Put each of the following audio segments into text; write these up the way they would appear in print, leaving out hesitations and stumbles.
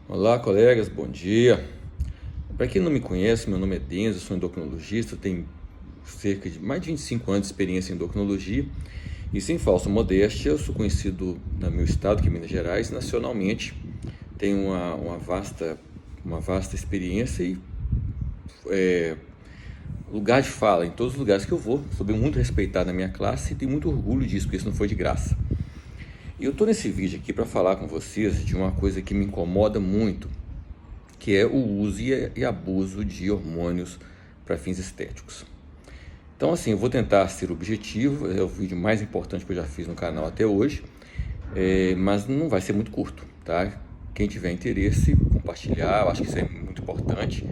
Olá, colegas, bom dia. Para quem não me conhece, meu nome é Denzo, sou endocrinologista, tenho cerca de mais de 25 anos de experiência em endocrinologia e, sem falsa modéstia, eu sou conhecido no meu estado, que é Minas Gerais, nacionalmente. Tenho uma vasta experiência e lugar de fala em todos os lugares que eu vou. Sou muito respeitado na minha classe e tenho muito orgulho disso, porque isso não foi de graça. E eu estou nesse vídeo aqui para falar com vocês de uma coisa que me incomoda muito, que é o uso e abuso de hormônios para fins estéticos. Então, assim, eu vou tentar ser objetivo, é o vídeo mais importante que eu já fiz no canal até hoje, mas não vai ser muito curto, tá? Quem tiver interesse, compartilhar, eu acho que isso é muito importante.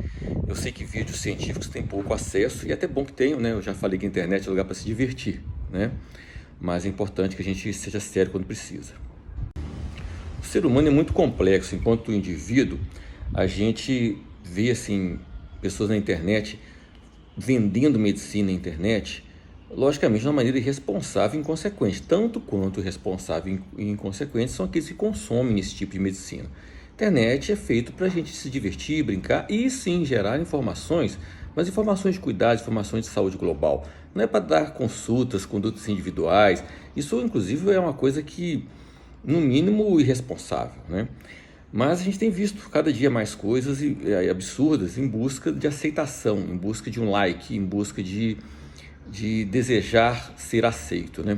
Eu sei que vídeos científicos têm pouco acesso, e é até bom que tenham, né? Eu já falei que a internet é lugar para se divertir, né? Mas é importante que a gente seja sério quando precisa. O ser humano é muito complexo. Enquanto indivíduo, a gente vê assim pessoas na internet vendendo medicina na internet, logicamente de uma maneira irresponsável e inconsequente. Tanto quanto irresponsável e inconsequente são aqueles que consomem esse tipo de medicina. A internet é feito para a gente se divertir, brincar e sim gerar informações, mas informações de cuidado, informações de saúde global. Não é para dar consultas, condutas individuais. Isso, inclusive, é uma coisa que, no mínimo, irresponsável, né? Mas a gente tem visto cada dia mais coisas absurdas em busca de aceitação, em busca de um like, em busca de desejar ser aceito, né?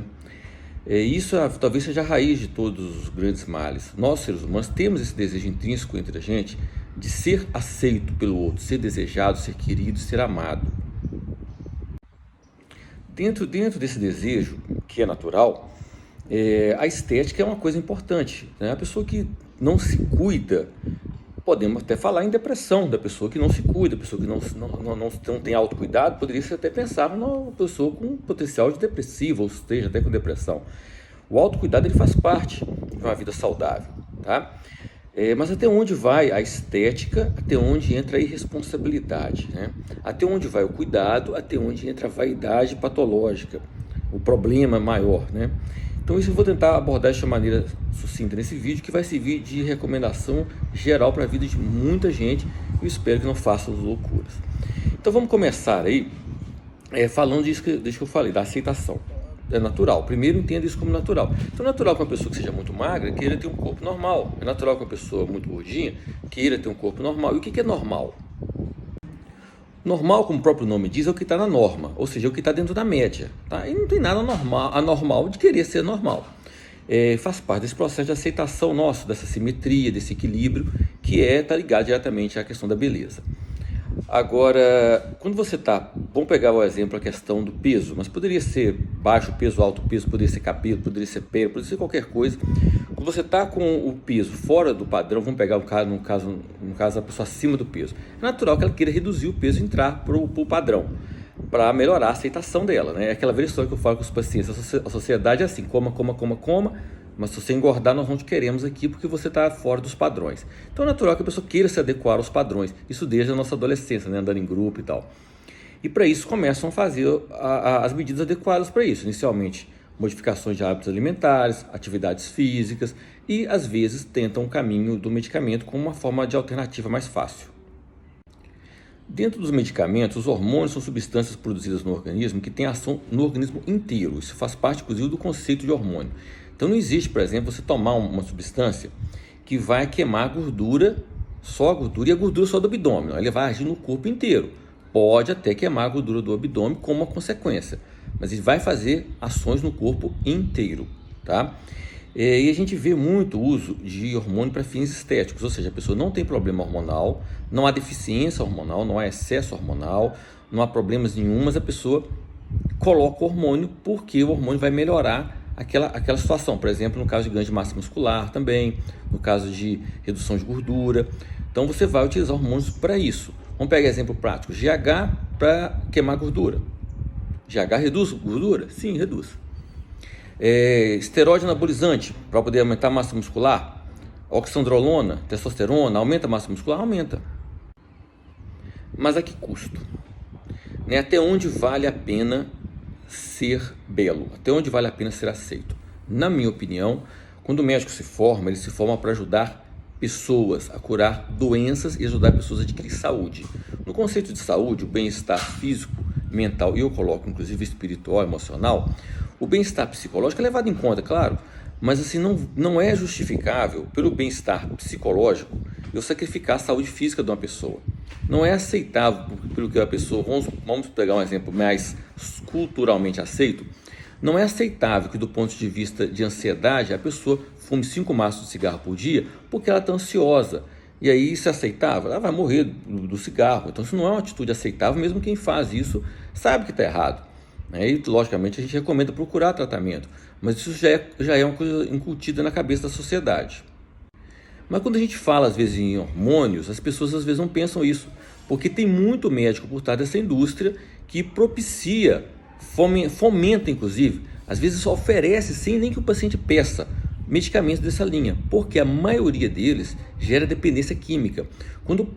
Isso talvez seja a raiz de todos os grandes males. Nós, seres humanos, temos esse desejo intrínseco entre a gente de ser aceito pelo outro, ser desejado, ser querido, ser amado. Dentro desse desejo, que é natural, a estética é uma coisa importante, né? A pessoa que não se cuida, podemos até falar em depressão da pessoa que não se cuida, a pessoa que não tem autocuidado, poderia-se até pensar numa pessoa com potencial de depressivo, ou esteja até com depressão. O autocuidado ele faz parte de uma vida saudável, tá? Mas até onde vai a estética, até onde entra a irresponsabilidade, né? Até onde vai o cuidado, até onde entra a vaidade patológica, o problema maior, né? Então isso eu vou tentar abordar de uma maneira sucinta nesse vídeo, que vai servir de recomendação geral para a vida de muita gente, e eu espero que não façam loucuras. Então vamos começar aí falando disso que eu falei, da aceitação. É natural. Primeiro, entenda isso como natural. Então, é natural que uma pessoa que seja muito magra queira ter um corpo normal. É natural que uma pessoa muito gordinha queira ter um corpo normal. E o que é normal? Normal, como o próprio nome diz, é o que está na norma, ou seja, é o que está dentro da média. Tá? E não tem nada anormal de querer ser normal. Faz parte desse processo de aceitação nosso, dessa simetria, desse equilíbrio, que está ligado diretamente à questão da beleza. Agora, quando você está, vamos pegar o exemplo, a questão do peso, mas poderia ser baixo peso, alto peso, poderia ser cabelo, poderia ser pele, poderia ser qualquer coisa. Quando você está com o peso fora do padrão, vamos pegar no caso a pessoa acima do peso, é natural que ela queira reduzir o peso e entrar para o padrão, para melhorar a aceitação dela, né? É aquela velha história que eu falo com os pacientes, a sociedade é assim, coma, mas se você engordar, nós não te queremos aqui porque você está fora dos padrões. Então é natural que a pessoa queira se adequar aos padrões. Isso desde a nossa adolescência, né? Andando em grupo e tal. E para isso começam a fazer as medidas adequadas para isso. Inicialmente, modificações de hábitos alimentares, atividades físicas e às vezes tentam o caminho do medicamento como uma forma de alternativa mais fácil. Dentro dos medicamentos, os hormônios são substâncias produzidas no organismo que têm ação no organismo inteiro. Isso faz parte, inclusive, do conceito de hormônio. Então não existe, por exemplo, você tomar uma substância que vai queimar a gordura, só a gordura, e a gordura só do abdômen. Ele vai agir no corpo inteiro. Pode até queimar a gordura do abdômen como uma consequência, mas ele vai fazer ações no corpo inteiro, tá? E a gente vê muito uso de hormônio para fins estéticos, ou seja, a pessoa não tem problema hormonal, não há deficiência hormonal, não há excesso hormonal, não há problemas nenhum, mas a pessoa coloca o hormônio porque o hormônio vai melhorar aquela situação. Por exemplo, no caso de ganho de massa muscular também, no caso de redução de gordura. Então você vai utilizar hormônios para isso. Vamos pegar exemplo prático, GH para queimar gordura. GH reduz gordura? Sim, reduz. Esteroide anabolizante para poder aumentar a massa muscular. Oxandrolona, testosterona, aumenta a massa muscular? Aumenta. Mas a que custo? Né? Até onde vale a pena ser belo? Até onde vale a pena ser aceito? Na minha opinião, quando o médico se forma, ele se forma para ajudar pessoas a curar doenças e ajudar pessoas a adquirir saúde. No conceito de saúde, o bem-estar físico, mental, e eu coloco inclusive espiritual, emocional, o bem-estar psicológico é levado em conta, claro, mas assim, não é justificável pelo bem-estar psicológico eu sacrificar a saúde física de uma pessoa. Não é aceitável pelo que a pessoa, vamos pegar um exemplo mais culturalmente aceito, não é aceitável que do ponto de vista de ansiedade a pessoa fume 5 maços de cigarro por dia porque ela está ansiosa. E aí, isso é aceitável? Ela vai morrer do cigarro. Então, isso não é uma atitude aceitável, mesmo quem faz isso sabe que está errado. E, logicamente, a gente recomenda procurar tratamento, mas isso já é uma coisa incutida na cabeça da sociedade. Mas quando a gente fala, às vezes, em hormônios, as pessoas, às vezes, não pensam isso, porque tem muito médico por trás dessa indústria que propicia, fomenta, inclusive, às vezes só oferece, sem nem que o paciente peça, medicamentos dessa linha, porque a maioria deles gera dependência química. Quando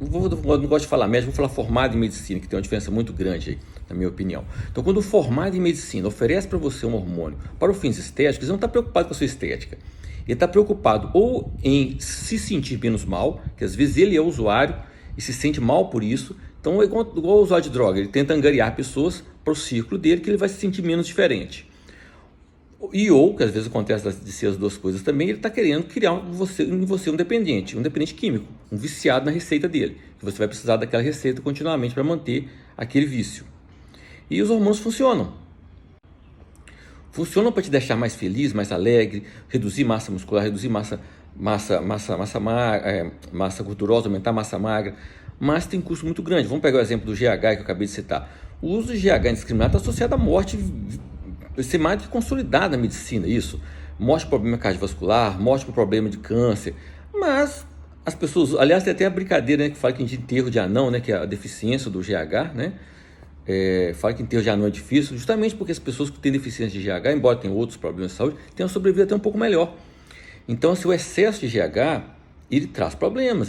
não gosto de falar médico, vou falar formado em medicina, que tem uma diferença muito grande aí, na minha opinião. Então, quando o formado em medicina oferece para você um hormônio para os fins estéticos, ele não está preocupado com a sua estética. Ele está preocupado ou em se sentir menos mal, que às vezes ele é usuário e se sente mal por isso. Então, é igual o usuário de droga, ele tenta angariar pessoas para o círculo dele, que ele vai se sentir menos diferente. Ou, que às vezes acontece de ser as duas coisas também, ele está querendo criar em você um dependente químico, um viciado na receita dele, que você vai precisar daquela receita continuamente para manter aquele vício. E os hormônios funcionam para te deixar mais feliz, mais alegre, reduzir massa muscular, reduzir massa gordurosa, aumentar a massa magra, mas tem custo muito grande. Vamos pegar o exemplo do GH que eu acabei de citar. O uso de GH indiscriminado está associado à morte, ser mais que consolidado na medicina, isso. Morte por problema cardiovascular, morte por problema de câncer, mas as pessoas, aliás, tem até a brincadeira, né, que fala que de enterro de anão, né, que é a deficiência do GH, né, fala que enterro de anão é difícil, justamente porque as pessoas que têm deficiência de GH, embora tenham outros problemas de saúde, têm uma sobrevida até um pouco melhor. Então, assim, o excesso de GH, ele traz problemas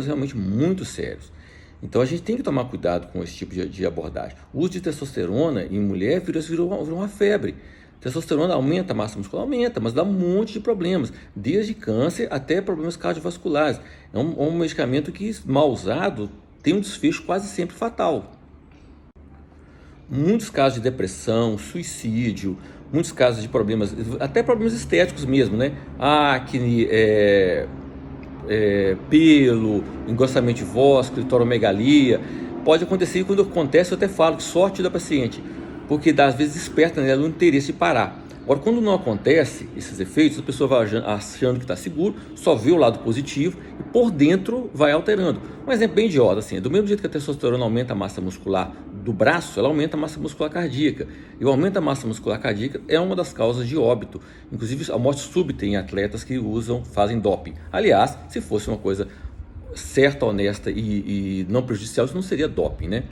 realmente muito sérios. Então, a gente tem que tomar cuidado com esse tipo de abordagem. O uso de testosterona em mulher virou uma febre. Testosterona aumenta a massa muscular, aumenta, mas dá um monte de problemas, desde câncer até problemas cardiovasculares. É um medicamento que, mal usado, tem um desfecho quase sempre fatal. Muitos casos de depressão, suicídio, muitos casos de problemas, até problemas estéticos mesmo, né? Acne, pelo, engrossamento de voz, clitoromegalia, pode acontecer. E quando acontece, eu até falo que sorte da paciente, porque às vezes desperta nela o interesse de parar. Agora, quando não acontece esses efeitos, a pessoa vai achando que está seguro, só vê o lado positivo e por dentro vai alterando. Um exemplo bem idiota, assim, do mesmo jeito que a testosterona aumenta a massa muscular do braço, ela aumenta a massa muscular cardíaca. E o aumento da massa muscular cardíaca é uma das causas de óbito, inclusive a morte súbita em atletas que fazem doping. Aliás, se fosse uma coisa certa, honesta e não prejudicial, isso não seria doping, né?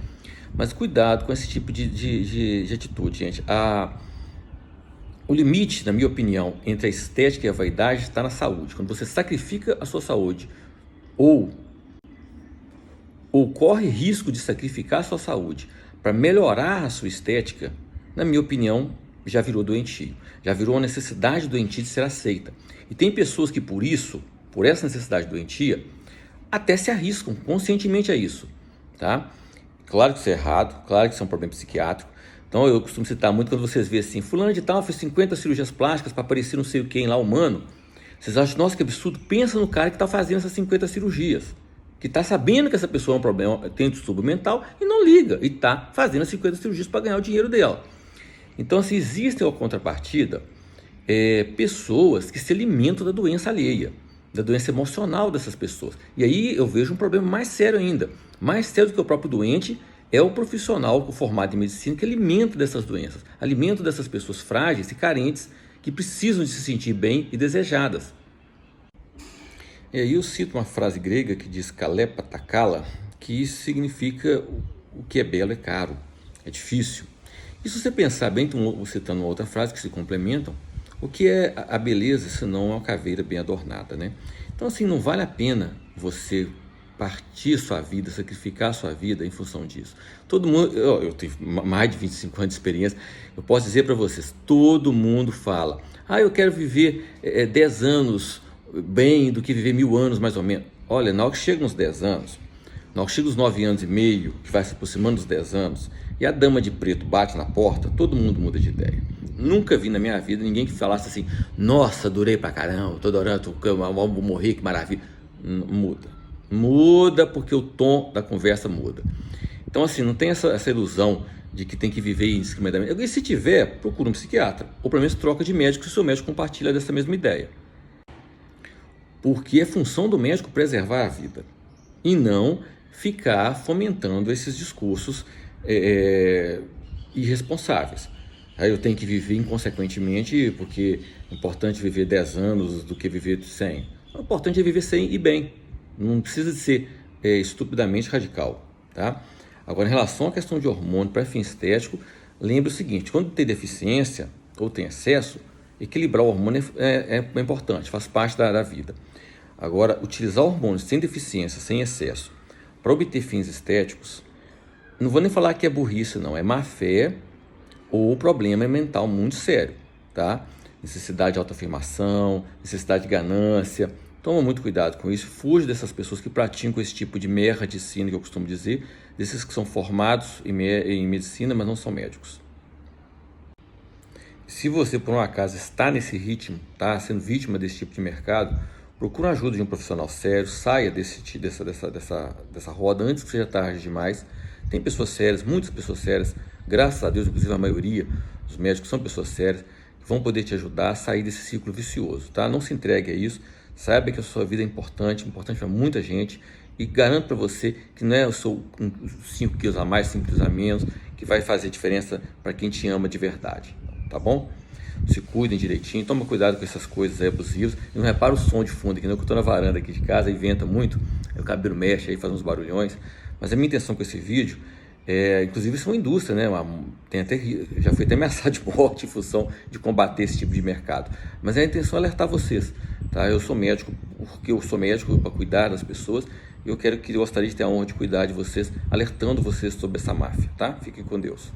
Mas cuidado com esse tipo de atitude, gente. O limite, na minha opinião, entre a estética e a vaidade está na saúde. Quando você sacrifica a sua saúde ou corre risco de sacrificar a sua saúde para melhorar a sua estética, na minha opinião, já virou doentio. Já virou uma necessidade doentia de ser aceita. E tem pessoas que por essa necessidade doentia, até se arriscam conscientemente a isso, tá? Claro que isso é errado, claro que isso é um problema psiquiátrico. Então eu costumo citar muito quando vocês veem assim, fulano de tal fez 50 cirurgias plásticas para parecer não sei o que lá humano. Vocês acham, nossa, que absurdo. Pensa no cara que está fazendo essas 50 cirurgias, que está sabendo que essa pessoa é um problema, tem um distúrbio mental e não liga, e está fazendo as 50 cirurgias para ganhar o dinheiro dela. Então, se existe uma contrapartida, pessoas que se alimentam da doença alheia, da doença emocional dessas pessoas. E aí eu vejo um problema mais sério ainda, mais sério do que o próprio doente, é o profissional formado em medicina que alimenta dessas doenças, alimenta dessas pessoas frágeis e carentes que precisam de se sentir bem e desejadas. E aí eu cito uma frase grega que diz kalepa takala, que significa o que é belo é caro, é difícil. E se você pensar bem, citando uma outra frase que se complementam, o que é a beleza se não uma caveira bem adornada, né? Então assim, não vale a pena você partir sua vida, sacrificar sua vida em função disso. Todo mundo, eu tenho mais de 25 anos de experiência, eu posso dizer para vocês, todo mundo fala, eu quero viver 10 anos bem do que viver 1000 anos mais ou menos. Olha, na hora que chega nos 10 anos, na hora que chega os 9 anos e meio, que vai se aproximando dos 10 anos, e a dama de preto bate na porta, todo mundo muda de ideia. Nunca vi na minha vida ninguém que falasse assim, nossa, adorei pra caramba, tô adorando, vou morrer, que maravilha. Muda. Muda porque o tom da conversa muda. Então, assim, não tem essa ilusão de que tem que viver indiscriminadamente. E se tiver, procura um psiquiatra. Ou pelo menos troca de médico se o seu médico compartilha dessa mesma ideia. Porque é função do médico preservar a vida. E não ficar fomentando esses discursos irresponsáveis. Aí eu tenho que viver inconsequentemente porque é importante viver 10 anos do que viver 100. O importante é viver 100 e bem. Não precisa de ser estupidamente radical, tá? Agora, em relação à questão de hormônio para fim estético, lembre o seguinte, quando tem deficiência ou tem excesso, equilibrar o hormônio é importante, faz parte da vida. Agora, utilizar hormônios sem deficiência, sem excesso, para obter fins estéticos, não vou nem falar que é burrice, não, é má fé ou problema mental muito sério, tá? Necessidade de autoafirmação, necessidade de ganância. Toma muito cuidado com isso, fuja dessas pessoas que praticam esse tipo de medicina, que eu costumo dizer, desses que são formados em medicina, mas não são médicos. Se você, por um acaso, está nesse ritmo, está sendo vítima desse tipo de mercado, procure a ajuda de um profissional sério, saia dessa roda antes que seja tarde demais. Tem pessoas sérias, muitas pessoas sérias, graças a Deus, inclusive a maioria dos médicos são pessoas sérias, que vão poder te ajudar a sair desse ciclo vicioso, tá? Não se entregue a isso, saiba que a sua vida é importante para muita gente, e garanto para você que não é o seu 5 quilos a mais, 5 quilos a menos, que vai fazer diferença para quem te ama de verdade, tá bom? Se cuidem direitinho, toma cuidado com essas coisas abusivas, e não repara o som de fundo, que não, que eu estou na varanda aqui de casa e venta muito, o cabelo mexe aí, faz uns barulhões, mas a minha intenção com esse vídeo inclusive isso é uma indústria, né? Já foi até ameaçado de morte em função de combater esse tipo de mercado, mas a intenção é alertar vocês, tá? Eu sou médico porque eu sou médico para cuidar das pessoas, e eu gostaria de ter a honra de cuidar de vocês, alertando vocês sobre essa máfia, tá? Fiquem com Deus.